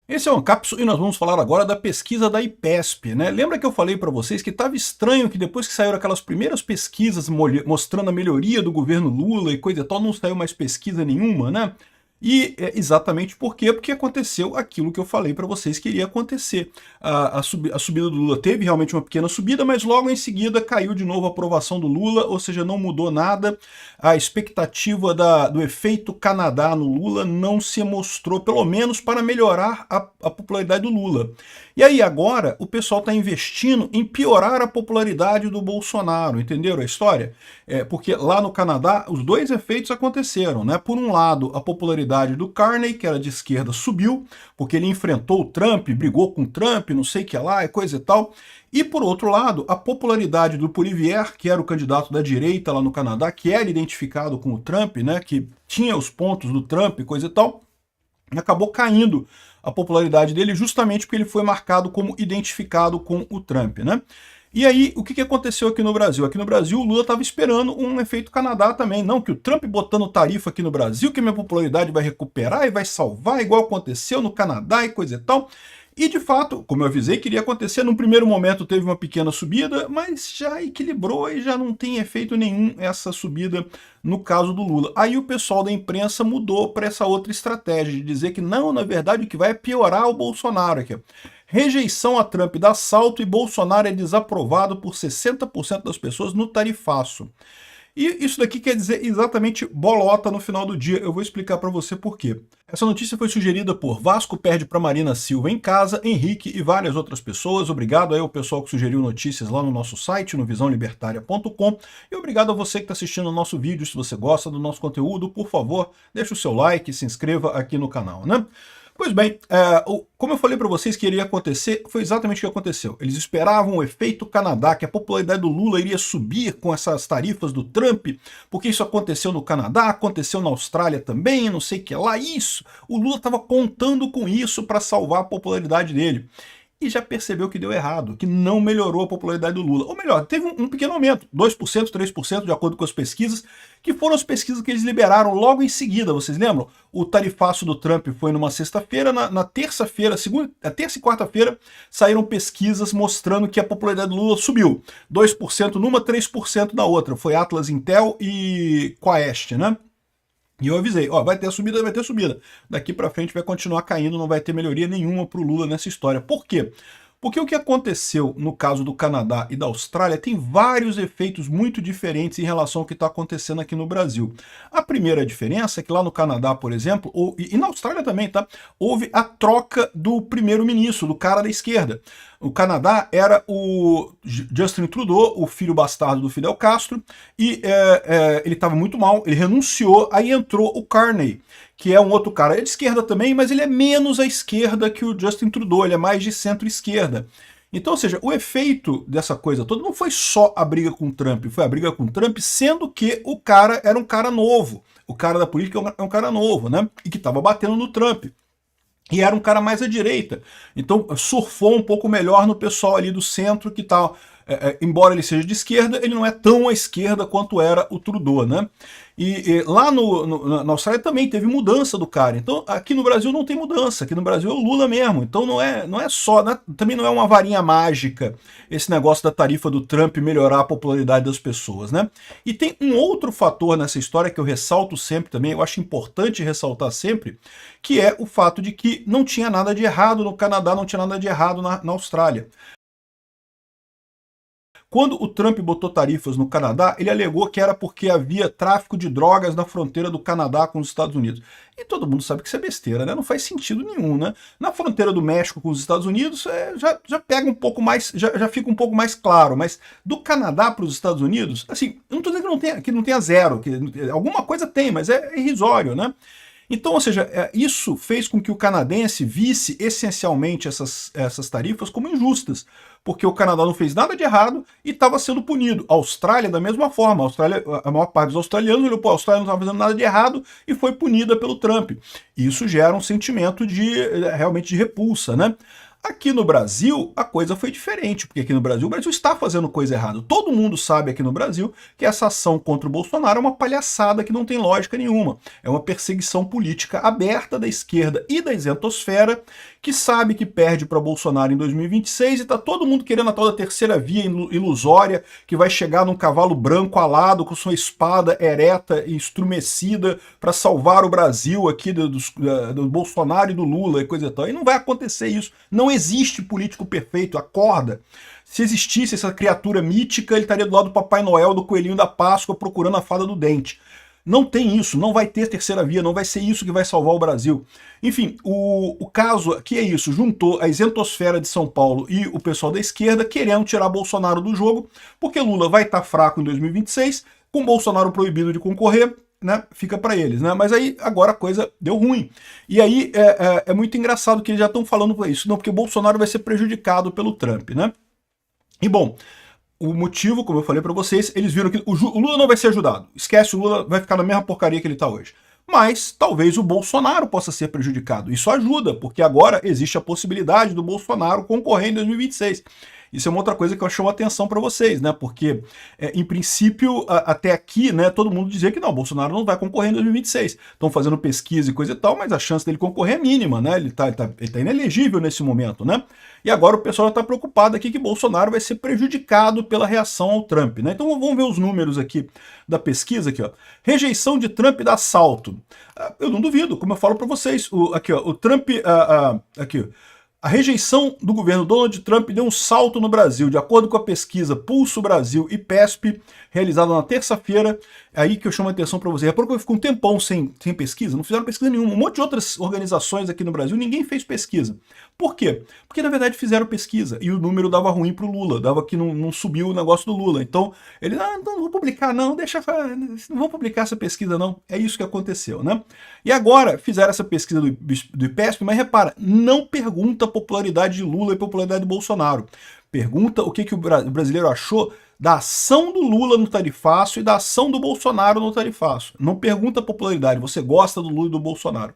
Esse é o Ancapsu e nós vamos falar agora da pesquisa da IPESP, né? Lembra que eu falei para vocês que estava estranho que depois que saíram aquelas primeiras pesquisas mostrando a melhoria do governo Lula e coisa e tal, não saiu mais pesquisa nenhuma, né? E exatamente por quê? Porque aconteceu aquilo que eu falei para vocês que iria acontecer. A subida do Lula teve realmente uma pequena subida, mas logo em seguida caiu de novo a aprovação do Lula, ou seja, não mudou nada. A expectativa do efeito Canadá no Lula não se mostrou, pelo menos para melhorar a popularidade do Lula. E aí agora o pessoal está investindo em piorar a popularidade do Bolsonaro, entenderam a história? Porque lá no Canadá os dois efeitos aconteceram, né? Por um lado, a popularidade do Carney, que era de esquerda, subiu, porque ele enfrentou o Trump, brigou com o Trump, não sei o que lá, e coisa e tal. E por outro lado, a popularidade do Poilievre, que era o candidato da direita lá no Canadá, que era identificado com o Trump, né? Que tinha os pontos do Trump, e coisa e tal, acabou caindo a popularidade dele justamente porque ele foi marcado como identificado com o Trump, né? E aí, o que aconteceu aqui no Brasil? Aqui no Brasil, o Lula estava esperando um efeito Canadá também. Não, que o Trump botando tarifa aqui no Brasil, que minha popularidade vai recuperar e vai salvar, igual aconteceu no Canadá e coisa e tal. E, de fato, como eu avisei que iria acontecer, num primeiro momento teve uma pequena subida, mas já equilibrou e já não tem efeito nenhum essa subida no caso do Lula. Aí o pessoal da imprensa mudou para essa outra estratégia, de dizer que não, na verdade, o que vai é piorar o Bolsonaro aqui. Rejeição a Trump dá salto e Bolsonaro é desaprovado por 60% das pessoas no tarifaço. E isso daqui quer dizer exatamente bolota no final do dia. Eu vou explicar para você por quê. Essa notícia foi sugerida por Vasco perde para Marina Silva em casa, Henrique e várias outras pessoas. Obrigado aí ao pessoal que sugeriu notícias lá no nosso site, no visãolibertaria.com. E obrigado a você que está assistindo o nosso vídeo. Se você gosta do nosso conteúdo, por favor, deixe o seu like e se inscreva aqui no canal, né? Pois bem, como eu falei para vocês que iria acontecer, foi exatamente o que aconteceu. Eles esperavam o efeito Canadá, que a popularidade do Lula iria subir com essas tarifas do Trump, porque isso aconteceu no Canadá, aconteceu na Austrália também, não sei o que lá, isso. O Lula estava contando com isso para salvar a popularidade dele. E já percebeu que deu errado, que não melhorou a popularidade do Lula. Ou melhor, teve um pequeno aumento, 2%, 3%, de acordo com as pesquisas, que foram as pesquisas que eles liberaram logo em seguida, vocês lembram? O tarifaço do Trump foi numa sexta-feira, na terça-feira, terça e quarta-feira, saíram pesquisas mostrando que a popularidade do Lula subiu. 2% numa, 3% na outra. Foi Atlas Intel e Quaest, né? E eu avisei, ó, vai ter subida, vai ter subida. Daqui para frente vai continuar caindo, não vai ter melhoria nenhuma para o Lula nessa história. Por quê? Porque o que aconteceu no caso do Canadá e da Austrália tem vários efeitos muito diferentes em relação ao que está acontecendo aqui no Brasil. A primeira diferença é que lá no Canadá, por exemplo, e na Austrália também, tá? Houve a troca do primeiro-ministro, do cara da esquerda. O Canadá era o Justin Trudeau, o filho bastardo do Fidel Castro, e ele estava muito mal, ele renunciou, aí entrou o Carney, que é um outro cara, é de esquerda também, mas ele é menos à esquerda que o Justin Trudeau, ele é mais de centro-esquerda. Então, ou seja, o efeito dessa coisa toda não foi só a briga com o Trump, foi a briga com o Trump, sendo que o cara era um cara novo. O cara da política é um cara novo, né? E que estava batendo no Trump. E era um cara mais à direita. Então surfou um pouco melhor no pessoal ali do centro que tal. Embora ele seja de esquerda, ele não é tão à esquerda quanto era o Trudeau, né? E lá na Austrália também teve mudança do cara. Então aqui no Brasil não tem mudança, aqui no Brasil é o Lula mesmo. Então não é só, né? Também não é uma varinha mágica esse negócio da tarifa do Trump melhorar a popularidade das pessoas, né? E tem um outro fator nessa história que eu ressalto sempre também, eu acho importante ressaltar sempre, que é o fato de que não tinha nada de errado no Canadá, não tinha nada de errado na Austrália. Quando o Trump botou tarifas no Canadá, ele alegou que era porque havia tráfico de drogas na fronteira do Canadá com os Estados Unidos. E todo mundo sabe que isso é besteira, né? Não faz sentido nenhum, né? Na fronteira do México com os Estados Unidos, já pega um pouco mais, já fica um pouco mais claro, mas do Canadá para os Estados Unidos, assim, eu não estou dizendo que não tenha zero, que alguma coisa tem, mas é irrisório, né? Então, ou seja, isso fez com que o canadense visse essencialmente essas tarifas como injustas, porque o Canadá não fez nada de errado e estava sendo punido. A Austrália, da mesma forma, a maior parte dos australianos olhou, pô, a Austrália não estava fazendo nada de errado e foi punida pelo Trump. Isso gera um sentimento realmente de repulsa, né? Aqui no Brasil, a coisa foi diferente, porque aqui no Brasil, o Brasil está fazendo coisa errada. Todo mundo sabe aqui no Brasil que essa ação contra o Bolsonaro é uma palhaçada que não tem lógica nenhuma. É uma perseguição política aberta da esquerda e da isentosfera, que sabe que perde para Bolsonaro em 2026 e está todo mundo querendo a tal da terceira via ilusória, que vai chegar num cavalo branco alado com sua espada ereta e estrumecida para salvar o Brasil aqui do Bolsonaro e do Lula e coisa e tal. E não vai acontecer isso. Não existe político perfeito, acorda. Se existisse essa criatura mítica, ele estaria do lado do Papai Noel, do Coelhinho da Páscoa, procurando a fada do dente. Não tem isso, não vai ter terceira via, não vai ser isso que vai salvar o Brasil. Enfim, o caso aqui é isso, juntou a isentosfera de São Paulo e o pessoal da esquerda querendo tirar Bolsonaro do jogo, porque Lula vai estar fraco em 2026, com Bolsonaro proibido de concorrer, né, fica para eles, né? Mas aí agora a coisa deu ruim. E aí é muito engraçado que eles já estão falando isso, não, porque o Bolsonaro vai ser prejudicado pelo Trump, né? E bom, o motivo, como eu falei para vocês, eles viram que o Lula não vai ser ajudado. Esquece, o Lula vai ficar na mesma porcaria que ele está hoje. Mas talvez o Bolsonaro possa ser prejudicado. Isso ajuda, porque agora existe a possibilidade do Bolsonaro concorrer em 2026. Isso é uma outra coisa que eu chamo a atenção para vocês, né? Porque, em princípio, até aqui, né, todo mundo dizia que não, Bolsonaro não vai concorrer em 2026. Estão fazendo pesquisa e coisa e tal, mas a chance dele concorrer é mínima, né? Ele tá inelegível nesse momento, né? E agora o pessoal já está preocupado aqui que Bolsonaro vai ser prejudicado pela reação ao Trump, né? Então vamos ver os números aqui da pesquisa aqui, ó. Rejeição de Trump dá salto. Eu não duvido, como eu falo para vocês, aqui, ó, o Trump, aqui, ó. A rejeição do governo Donald Trump deu um salto no Brasil, de acordo com a pesquisa Pulso Brasil e PESP, realizada na terça-feira. É aí que eu chamo a atenção para vocês. É porque eu fico um tempão sem pesquisa, não fizeram pesquisa nenhuma. Um monte de outras organizações aqui no Brasil, ninguém fez pesquisa. Por quê? Porque, na verdade, fizeram pesquisa e o número dava ruim para o Lula, dava que não subiu o negócio do Lula. Então, ele, não vou publicar não, não vou publicar essa pesquisa não. É isso que aconteceu, né? E agora, fizeram essa pesquisa do IPESP, mas repara, não pergunta a popularidade de Lula e a popularidade de Bolsonaro. Pergunta o que o brasileiro achou da ação do Lula no tarifaço e da ação do Bolsonaro no tarifaço. Não pergunta a popularidade, você gosta do Lula e do Bolsonaro.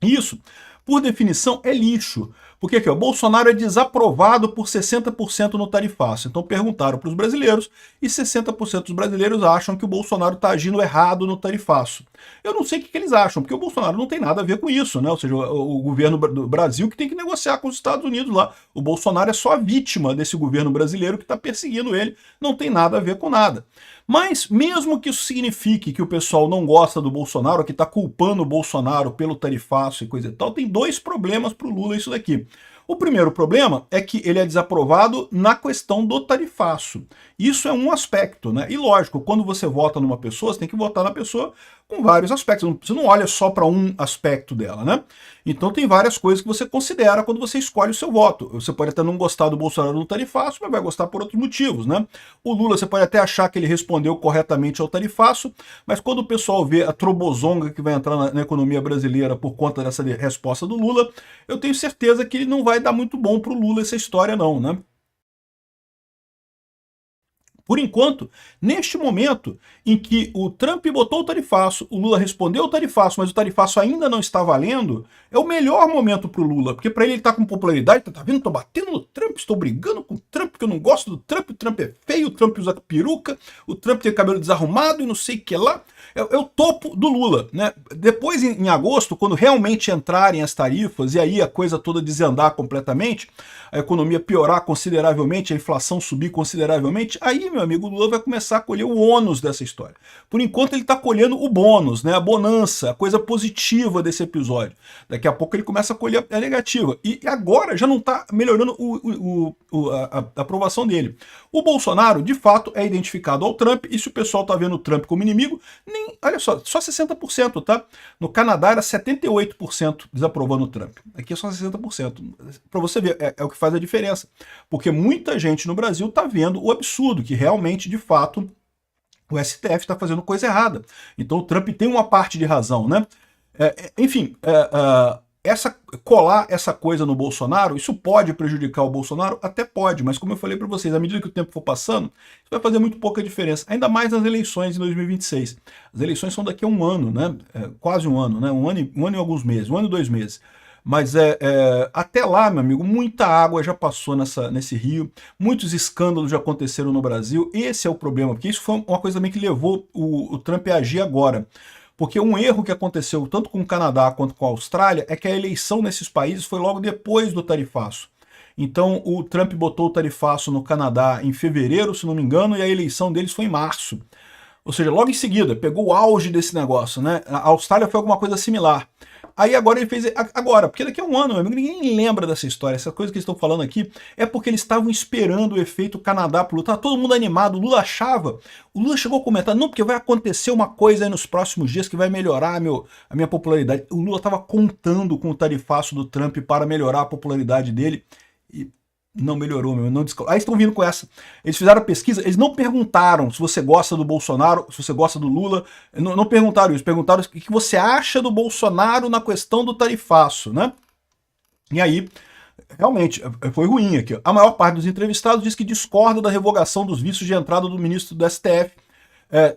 Isso, por definição, é lixo. Porque aqui, ó, Bolsonaro é desaprovado por 60% no tarifaço. Então perguntaram para os brasileiros e 60% dos brasileiros acham que o Bolsonaro está agindo errado no tarifaço. Eu não sei o que eles acham, porque o Bolsonaro não tem nada a ver com isso, né? Ou seja, o governo do Brasil que tem que negociar com os Estados Unidos lá. O Bolsonaro é só a vítima desse governo brasileiro que está perseguindo ele, não tem nada a ver com nada. Mas, mesmo que isso signifique que o pessoal não gosta do Bolsonaro, que está culpando o Bolsonaro pelo tarifaço e coisa e tal, tem dois problemas para o Lula isso daqui. O primeiro problema é que ele é desaprovado na questão do tarifaço. Isso é um aspecto, né? E lógico, quando você vota numa pessoa, você tem que votar na pessoa com vários aspectos. Você não olha só para um aspecto dela, né? Então tem várias coisas que você considera quando você escolhe o seu voto. Você pode até não gostar do Bolsonaro no tarifaço, mas vai gostar por outros motivos, né? O Lula, você pode até achar que ele respondeu corretamente ao tarifaço, mas quando o pessoal vê a trobozonga que vai entrar na economia brasileira por conta dessa resposta do Lula, eu tenho certeza que ele não vai dar muito bom para o Lula essa história não, né? Por enquanto, neste momento em que o Trump botou o tarifaço, o Lula respondeu o tarifaço, mas o tarifaço ainda não está valendo, é o melhor momento para o Lula, porque para ele está com popularidade, tá vendo, estou batendo no Trump, estou brigando com o Trump, porque eu não gosto do Trump, o Trump é feio, o Trump usa peruca, o Trump tem o cabelo desarrumado e não sei o que lá. É o topo do Lula, né? Depois, em agosto, quando realmente entrarem as tarifas e aí a coisa toda desandar completamente, a economia piorar consideravelmente, a inflação subir consideravelmente, aí, meu amigo, o Lula vai começar a colher o ônus dessa história. Por enquanto, ele está colhendo o bônus, né? A bonança, a coisa positiva desse episódio. Daqui a pouco ele começa a colher a negativa. E agora já não está melhorando a aprovação dele. O Bolsonaro, de fato, é identificado ao Trump, e se o pessoal está vendo o Trump como inimigo, olha só 60%, tá? No Canadá era 78% desaprovando o Trump. Aqui é só 60%. Para você ver, é o que faz a diferença. Porque muita gente no Brasil está vendo o absurdo, que realmente, de fato, o STF está fazendo coisa errada. Então o Trump tem uma parte de razão, né? Enfim, colar essa coisa no Bolsonaro, isso pode prejudicar o Bolsonaro? Até pode, mas como eu falei para vocês, à medida que o tempo for passando, isso vai fazer muito pouca diferença, ainda mais nas eleições de 2026. As eleições são daqui a um ano, né? Quase um ano, né? Um ano e alguns meses, um ano e 2 meses. Mas até lá, meu amigo, muita água já passou nesse rio, muitos escândalos já aconteceram no Brasil. Esse é o problema, porque isso foi uma coisa também que levou o Trump a agir agora. Porque um erro que aconteceu tanto com o Canadá quanto com a Austrália é que a eleição nesses países foi logo depois do tarifaço. Então o Trump botou o tarifaço no Canadá em fevereiro, se não me engano, e a eleição deles foi em março. Ou seja, logo em seguida, pegou o auge desse negócio, né? A Austrália foi alguma coisa similar. Aí agora ele fez... Agora, porque daqui a um ano, meu amigo, ninguém lembra dessa história. Essa coisa que eles estão falando aqui é porque eles estavam esperando o efeito Canadá pro Lula. Tava todo mundo animado. O Lula achava... O Lula chegou a comentar, não, porque vai acontecer uma coisa aí nos próximos dias que vai melhorar a minha popularidade. O Lula estava contando com o tarifaço do Trump para melhorar a popularidade dele. E não melhorou, meu. Não... Aí estão vindo com essa. Eles fizeram a pesquisa, eles não perguntaram se você gosta do Bolsonaro, se você gosta do Lula. Não perguntaram isso. Perguntaram o que você acha do Bolsonaro na questão do tarifaço, né? E aí, realmente, foi ruim aqui. A maior parte dos entrevistados diz que discorda da revogação dos vistos de entrada do ministro do STF.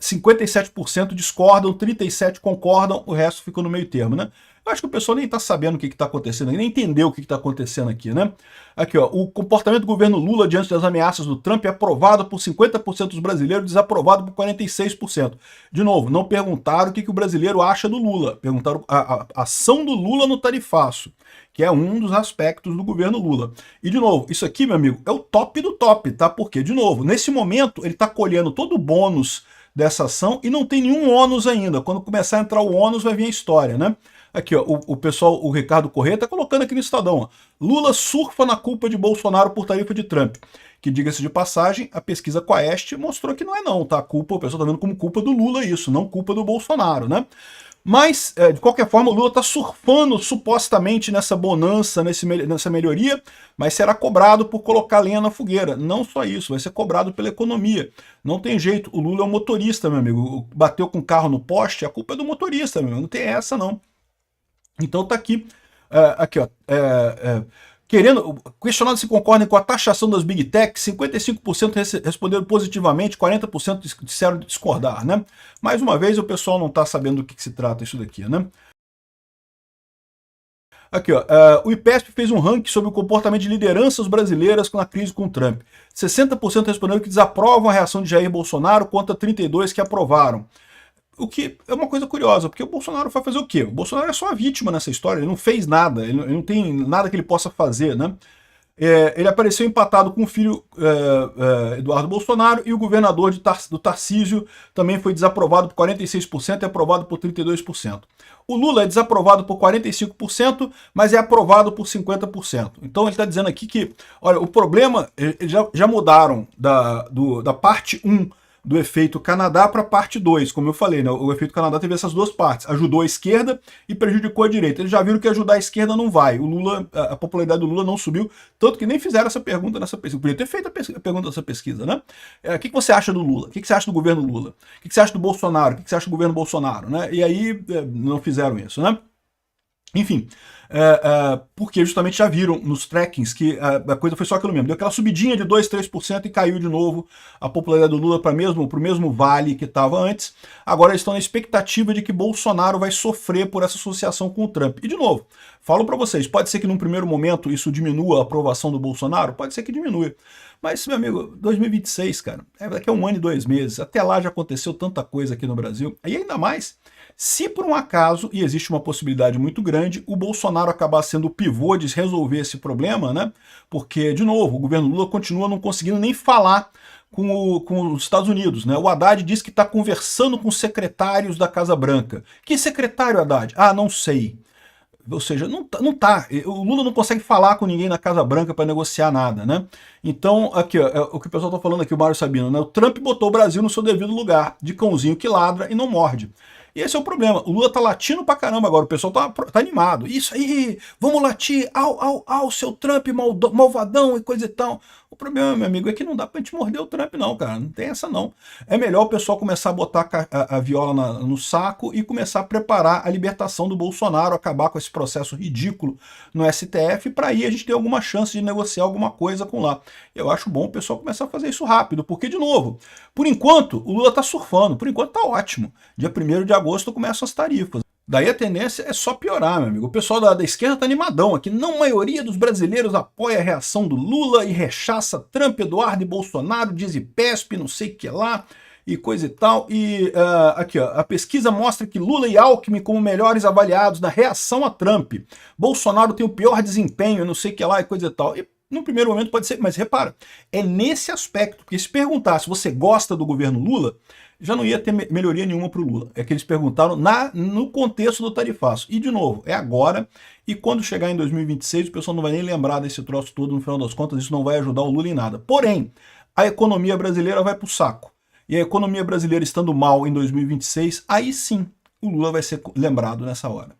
57% discordam, 37% concordam, o resto ficou no meio termo, né? Eu acho que o pessoal nem está sabendo o que está acontecendo, nem entendeu o que está acontecendo aqui, né? Aqui, ó, o comportamento do governo Lula diante das ameaças do Trump é aprovado por 50% dos brasileiros, desaprovado por 46%. De novo, não perguntaram o que o brasileiro acha do Lula, perguntaram a ação do Lula no tarifaço, que é um dos aspectos do governo Lula. E, de novo, isso aqui, meu amigo, é o top do top, tá? Porque, de novo, nesse momento, ele está colhendo todo o bônus dessa ação e não tem nenhum ônus ainda. Quando começar a entrar o ônus, vai vir a história, né? Aqui, ó, o pessoal, o Ricardo Corrêa tá colocando aqui no Estadão, ó. Lula surfa na culpa de Bolsonaro por tarifa de Trump. Que, diga-se de passagem, a pesquisa Quaest mostrou que não é não, tá? A culpa, o pessoal tá vendo como culpa do Lula isso, não culpa do Bolsonaro, né? Mas, de qualquer forma, o Lula está surfando supostamente nessa bonança, nessa melhoria, mas será cobrado por colocar lenha na fogueira. Não só isso, vai ser cobrado pela economia. Não tem jeito, o Lula é um motorista, meu amigo. Bateu com o carro no poste, a culpa é do motorista, meu amigo. Não tem essa, não. Então tá aqui, aqui ó, questionado se concordam com a taxação das Big Tech, 55% responderam positivamente, 40% disseram discordar, né? Mais uma vez, o pessoal não está sabendo do que se trata isso daqui, né? Aqui, ó, o IPESP fez um ranking sobre o comportamento de lideranças brasileiras na crise com o Trump. 60% responderam que desaprovam a reação de Jair Bolsonaro, contra 32% que aprovaram. O que é uma coisa curiosa, porque o Bolsonaro vai fazer o quê? O Bolsonaro é só a vítima nessa história, ele não fez nada, ele não tem nada que ele possa fazer, né? Ele apareceu empatado com o filho Eduardo Bolsonaro, e o governador do Tarcísio também foi desaprovado por 46% e aprovado por 32%. O Lula é desaprovado por 45%, mas é aprovado por 50%. Então ele está dizendo aqui que, olha, o problema, eles já mudaram da parte 1 do efeito Canadá para a parte 2, como eu falei, né? O efeito Canadá teve essas duas partes, ajudou a esquerda e prejudicou a direita. Eles já viram que ajudar a esquerda não vai, o Lula, a popularidade do Lula não subiu, tanto que nem fizeram essa pergunta nessa pesquisa. Podia ter feito a pergunta dessa pesquisa, né? O que você acha do Lula? O que você acha do governo Lula? O que você acha do Bolsonaro? O que você acha do governo Bolsonaro? Né? E aí não fizeram isso, né? Enfim, porque justamente já viram nos trackings que a coisa foi só aquilo mesmo. Deu aquela subidinha de 2%, 3% e caiu de novo a popularidade do Lula para o mesmo vale que estava antes. Agora eles estão na expectativa de que Bolsonaro vai sofrer por essa associação com o Trump. E de novo, falo para vocês, pode ser que num primeiro momento isso diminua a aprovação do Bolsonaro? Pode ser que diminua. Mas, meu amigo, 2026, cara, daqui a 1 ano e 2 meses. Até lá já aconteceu tanta coisa aqui no Brasil. E ainda mais, se por um acaso, e existe uma possibilidade muito grande, o Bolsonaro acabar sendo o pivô de resolver esse problema, né? Porque, de novo, o governo Lula continua não conseguindo nem falar com os Estados Unidos, né? O Haddad diz que está conversando com secretários da Casa Branca. Que secretário, Haddad? Ah, não sei. Ou seja, não tá. O Lula não consegue falar com ninguém na Casa Branca para negociar nada, né? Então, aqui, ó, o que o pessoal está falando aqui, o Mário Sabino, né? O Trump botou o Brasil no seu devido lugar, de cãozinho que ladra e não morde. E esse é o problema. O Lula tá latindo pra caramba agora, o pessoal tá animado. Isso aí, vamos latir, au, seu Trump malvadão e coisa e tal. O problema, meu amigo, é que não dá pra gente morder o Trump não, cara. Não tem essa não. É melhor o pessoal começar a botar a viola no saco e começar a preparar a libertação do Bolsonaro, acabar com esse processo ridículo no STF, para aí a gente ter alguma chance de negociar alguma coisa com lá. Eu acho bom o pessoal começar a fazer isso rápido, porque, de novo, por enquanto, o Lula tá surfando, por enquanto tá ótimo. Dia 1º de agosto começam as tarifas. Daí a tendência é só piorar, meu amigo. O pessoal da esquerda tá animadão aqui. Não, a maioria dos brasileiros apoia a reação do Lula e rechaça Trump, Eduardo e Bolsonaro, diz IPESP, não sei o que lá, e coisa e tal. E aqui, ó, a pesquisa mostra que Lula e Alckmin como melhores avaliados na reação a Trump. Bolsonaro tem o pior desempenho, não sei o que lá, e coisa e tal. E no primeiro momento pode ser, mas repara, é nesse aspecto, porque se perguntar se você gosta do governo Lula, já não ia ter melhoria nenhuma para o Lula. É que eles perguntaram no contexto do tarifaço. E, de novo, é agora, e quando chegar em 2026, o pessoal não vai nem lembrar desse troço todo, no final das contas, isso não vai ajudar o Lula em nada. Porém, a economia brasileira vai para o saco. E a economia brasileira estando mal em 2026, aí sim, o Lula vai ser lembrado nessa hora.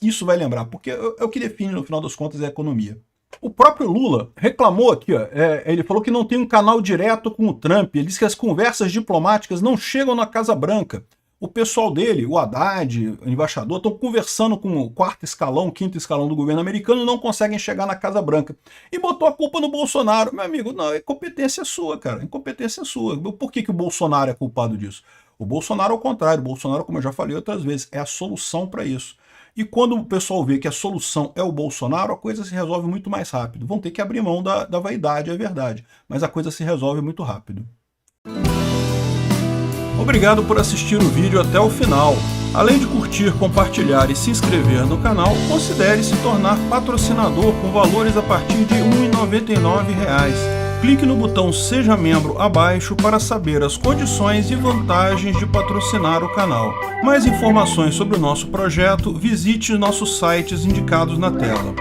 Isso vai lembrar, porque é o que define, no final das contas, é a economia. O próprio Lula reclamou aqui, ó, ele falou que não tem um canal direto com o Trump, ele disse que as conversas diplomáticas não chegam na Casa Branca. O pessoal dele, o Haddad, o embaixador, estão conversando com o quarto escalão, quinto escalão do governo americano e não conseguem chegar na Casa Branca. E botou a culpa no Bolsonaro. Meu amigo, não, a incompetência é sua, cara, a incompetência é sua. Por que o Bolsonaro é culpado disso? O Bolsonaro, ao contrário, o Bolsonaro, como eu já falei outras vezes, é a solução para isso. E quando o pessoal vê que a solução é o Bolsonaro, a coisa se resolve muito mais rápido. Vão ter que abrir mão da vaidade, é verdade. Mas a coisa se resolve muito rápido. Obrigado por assistir o vídeo até o final. Além de curtir, compartilhar e se inscrever no canal, considere se tornar patrocinador com valores a partir de R$ 1,99. Clique no botão Seja Membro abaixo para saber as condições e vantagens de patrocinar o canal. Mais informações sobre o nosso projeto, visite nossos sites indicados na tela.